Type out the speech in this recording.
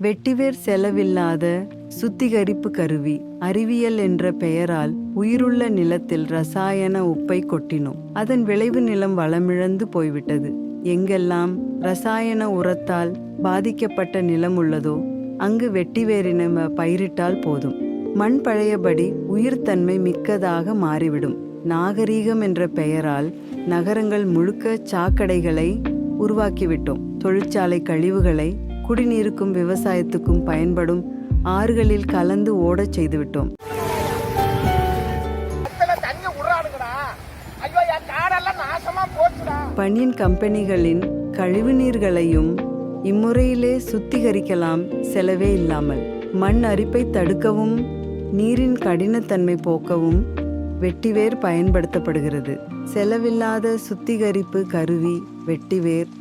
வெட்டிவேர் செலவில்லாத சுத்திகரிப்பு கருவி. அறிவியல் என்ற பெயரால் உயிருள்ள நிலத்தில் ரசாயன உப்பை கொட்டினோம். அதன் விளைவு நிலம் வளமிழந்து போய்விட்டது. எங்கெல்லாம் ரசாயன உரத்தால் பாதிக்கப்பட்ட நிலம் உள்ளதோ அங்கு வெட்டிவேரினை பயிரிட்டால் போதும். மண் பழையபடி உயிர்த்தன்மை மிக்கதாக மாறிவிடும். நாகரீகம் என்ற பெயரால் நகரங்கள் முழுக்க சாக்கடைகளை உருவாக்கிவிட்டோம். தொழிற்சாலை கழிவுகளை குடிநீருக்கும் விவசாயத்துக்கும் பயன்படும் ஆறுகளில் கலந்து ஓடச் செய்துவிட்டோம். பனியன் கம்பெனிகளின் கழிவு நீர்களையும் இம்முறையிலே சுத்திகரிக்கலாம், செலவே இல்லாமல். மண் அரிப்பை தடுக்கவும் நீரின் கடினத்தன்மை போக்கவும் வெட்டிவேர் பயன்படுத்தப்படுகிறது. செலவில்லாத சுத்திகரிப்பு கருவி வெட்டிவேர்.